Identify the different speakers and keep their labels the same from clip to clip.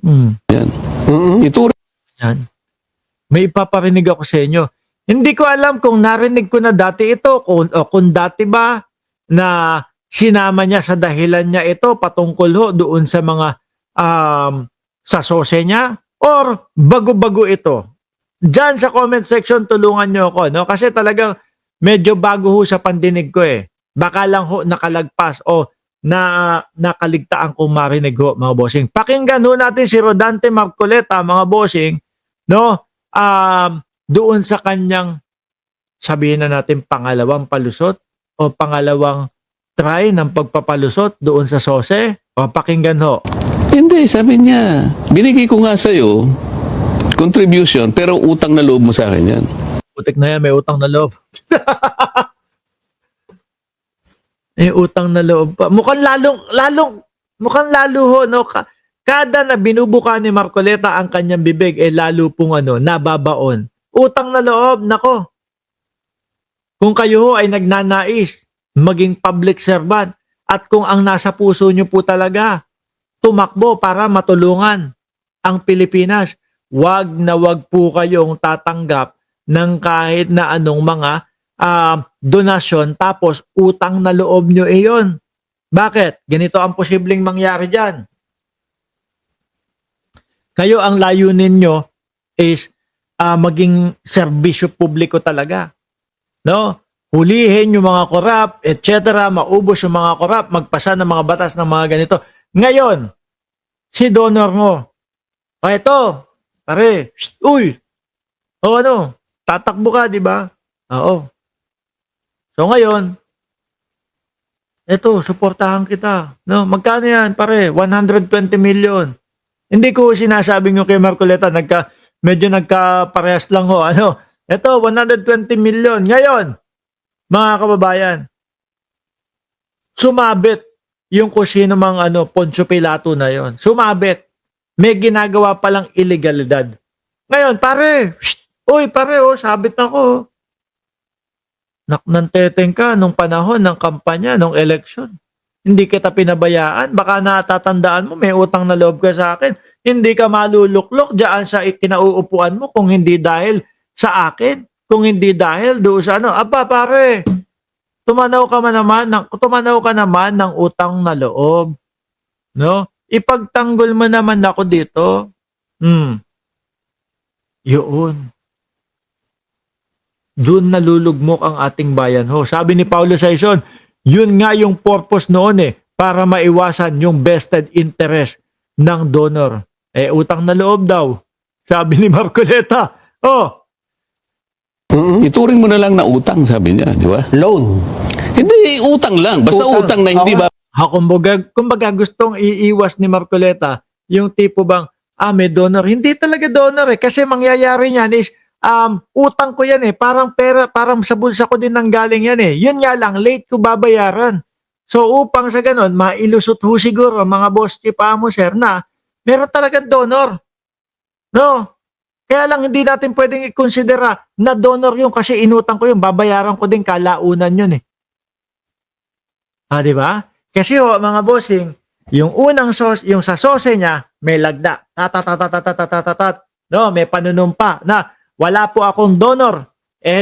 Speaker 1: Hmm.
Speaker 2: Yan. Ituring
Speaker 1: Yan. May ipaparinig ako sa inyo. Hindi ko alam kung narinig ko na dati ito o kung dati ba na sinama niya sa dahilan niya ito patungkol ho doon sa mga sa sose niya or bago-bago ito. Diyan sa comment section tulungan niyo ako, no? Kasi talagang medyo bago ho sa pandinig ko eh. Baka lang ho nakalagpas o nakaligtaan kong marinig ho, mga bossing. Pakinggan ho natin si Rodante Marcoleta, mga bossing, no? Doon sa kanyang, sabihin na natin, pangalawang palusot o pangalawang try ng pagpapalusot doon sa sose. O pakinggan ho.
Speaker 2: Hindi, sabi niya, binigay ko nga sa'yo, contribution, pero utang na loob mo sa akin yan.
Speaker 1: Putik na yan, may utang na loob. May utang na loob pa. Mukhang lalo ho, no? Kada na binubuka ni Marcoleta ang kanyang bibig, lalo pong nababaon. Utang na loob, nako. Kung kayo ho ay nagnanais maging public servant at kung ang nasa puso nyo po talaga tumakbo para matulungan ang Pilipinas, wag na wag po kayong tatanggap ng kahit na anong mga donasyon tapos utang na loob nyo iyon. Bakit? Ganito ang posibleng mangyari dyan. Kayo ang layunin nyo is maging serbisyo publiko talaga. No? Hulihin yung mga korap, etc. Maubos yung mga korap, magpasa ng mga batas ng mga ganito. Ngayon, si donor mo, eto, pare, uy, tatakbo ka, di ba? Oo. So ngayon, eto, suportahan kita. No, magkano yan, pare? 120 million. Hindi ko sinasabing yung kay Marcoleta, medyo nagkaparehas lang ho. Eto, 120 million. Ngayon, mga kababayan, sumabit yung kung sino mang Poncio Pilato na yon. Sumabit. May ginagawa palang illegalidad. Ngayon, pare, uy, pare, sabit ako. Nanteteng ka nung panahon ng kampanya, nung election. Hindi kita pinabayaan. Baka natatandaan mo, may utang na loob ka sa akin. Hindi ka maluluklok dyan sa kinauupuan mo kung hindi dahil sa akin. Kung hindi dahil doon sa aba pare, tumanaw ka naman ng utang na loob. No? Ipagtanggol mo naman ako dito. Yun. Doon nalulugmok ang ating bayan ho. Sabi ni Paulo Saison, yun nga yung purpose noon para maiwasan yung vested interest ng donor. Utang na loob daw. Sabi ni Marcoleta.
Speaker 2: Ituring mo na lang na utang, sabi niya, di ba?
Speaker 3: Loan.
Speaker 2: Hindi, utang lang. Basta utang na hindi ba?
Speaker 1: Kumbaga gustong iiwas ni Marcoleta yung tipo bang, may donor. Hindi talaga donor kasi mangyayari niyan is, utang ko yan parang pera, parang sa bulsa ko din nanggaling yan Yun nga lang, late ko babayaran. So upang sa ganon, mailusot ho siguro mga boss chief mo sir na meron talagang donor. No? Kaya lang hindi natin pwedeng i-considera na donor yung kasi inutang ko yung babayaran ko din kalaunan yun di ba? Kasi mga bossing, yung unang yung sa sose niya, may lagda. No, may panunumpa na wala po akong donor.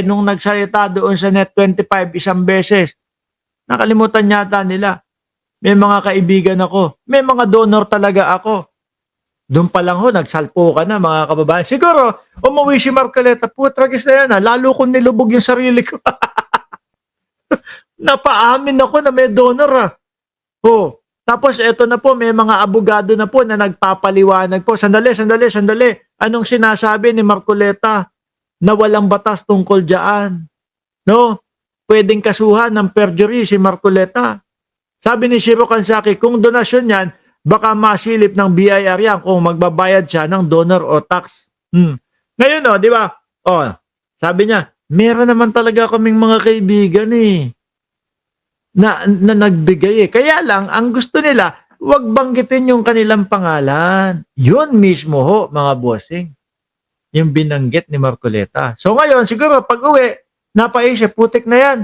Speaker 1: Nung nagsalita doon sa Net25 isang beses, nakalimutan yata nila. May mga kaibigan ako. May mga donor talaga ako. Doon pa lang nagsalpo ka na mga kababayan. Siguro, umuwi si Marcoleta, putragis na yan lalo kong nilubog yung sarili ko. Napaamin ako na may donor Tapos eto na po, may mga abogado na po na nagpapaliwanag po. Sandali. Anong sinasabi ni Marcoleta na walang batas tungkol dyan? No? Pwedeng kasuhan ng perjury si Marcoleta. Sabi ni Shiro Kansaki, kung donasyon yan, baka masilip ng BIR yan kung magbabayad siya ng donor o tax. Ngayon di ba? Sabi niya, meron naman talaga kaming mga kaibigan na nagbigay Kaya lang, ang gusto nila, wag banggitin yung kanilang pangalan. Yun mismo mga bossing. Yung binanggit ni Marcoleta. So ngayon, siguro pag uwi, napaisip, putik na yan.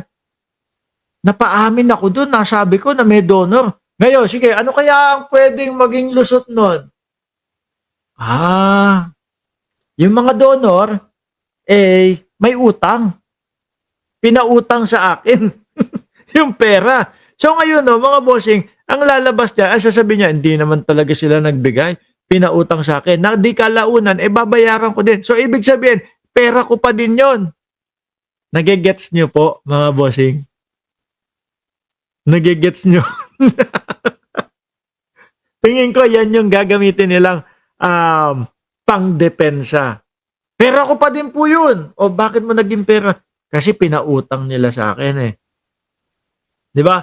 Speaker 1: Napaamin ako dun, nasabi ko na may donor. Ngayon, sige, ano kaya ang pwedeng maging lusot nun? Yung mga donor, may utang. Pinautang sa akin yung pera. So ngayon, no, mga bossing, ang lalabas niya, sasabihin niya, hindi naman talaga sila nagbigay. Pinautang sa akin. Na di kalaunan, babayaran ko din. So ibig sabihin, pera ko pa din yon. Nagigets niyo po, mga bossing? Nagigets niyo? Tingin ko, yan yung gagamitin nilang pangdepensa. Pera ko pa din po yun. O bakit mo naging pera? Kasi pinautang nila sa akin eh. Di ba?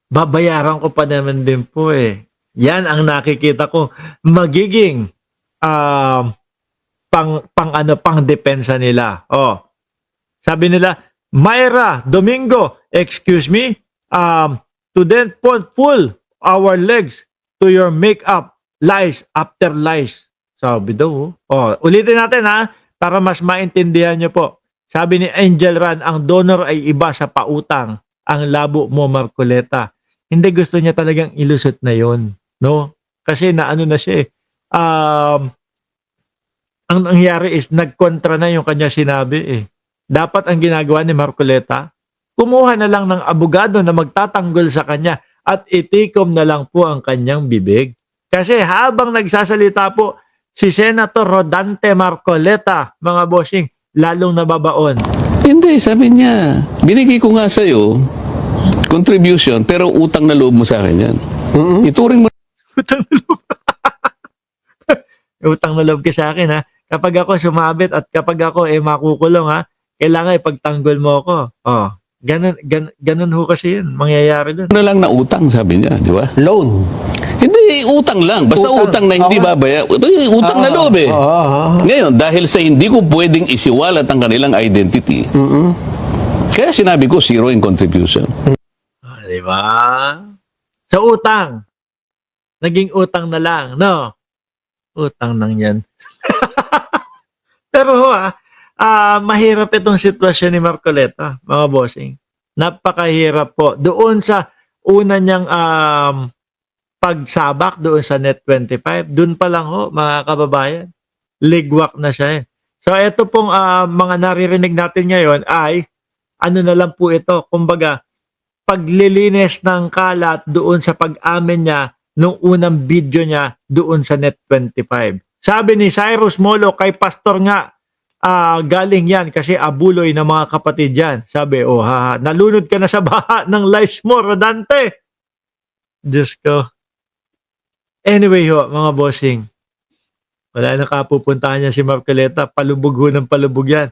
Speaker 1: Babayaran ko pa naman din po eh. Yan ang nakikita ko magiging pang depensa nila. Oh. Sabi nila, Myra Domingo, excuse me, to then pull our legs to your makeup lies after lies. Sabi daw. Oh, ulitin natin ha para mas maintindihan niyo po. Sabi ni Angel Ran, ang donor ay iba sa pautang. Ang labo mo, Marcoleta. Hindi, gusto niya talagang ilusot na yon, no? Kasi naano na siya eh. Ang nangyari is nagkontra na yung kanya sinabi eh. Dapat ang ginagawa ni Marcoleta, kumuha na lang ng abogado na magtatanggol sa kanya at itikom na lang po ang kanyang bibig. Kasi habang nagsasalita po si Senator Rodante Marcoleta, mga bossing, lalong nababaon.
Speaker 2: Hindi, sabi niya, binigay ko nga sa'yo, contribution, pero utang na loob mo sa akin yan. Ituring mo.
Speaker 1: Utang na loob. Utang na loob ka sa akin ha. Kapag ako sumabit at kapag ako makukulong ha, kailangan ipagtanggol mo ako. Oh, ganun ho kasi yun. Mangyayari dun.
Speaker 2: Na lang na utang, sabi niya, di ba?
Speaker 3: Loan.
Speaker 2: Hindi, utang lang. Basta utang na hindi babaya. Utang na loob eh. Ngayon, dahil sa hindi ko pwedeng isiwalat ang kanilang identity, kaya sinabi ko, zero in contribution.
Speaker 1: Di ba? Sa utang. Naging utang na lang, no? Utang nang yan. Pero ho mahirap itong sitwasyon ni Marcoleta, mga bossing. Napakahirap po. Doon sa una niyang pagsabak doon sa Net25, doon pa lang ho, mga kababayan, ligwak na siya eh. So ito pong mga naririnig natin ngayon ay, ano na lang po ito, kumbaga, paglilinis ng kalat doon sa pag-amin niya nung unang video niya doon sa Net25. Sabi ni Cyrus Molo kay Pastor nga, galing yan kasi abuloy ng mga kapatid yan. Sabi, nalunod ka na sa baha ng lies mo, Rodante. Diyos ko. Anyway ho, mga bossing, wala na kapupuntahan niya si Marcoleta, palubog ho ng palubog yan.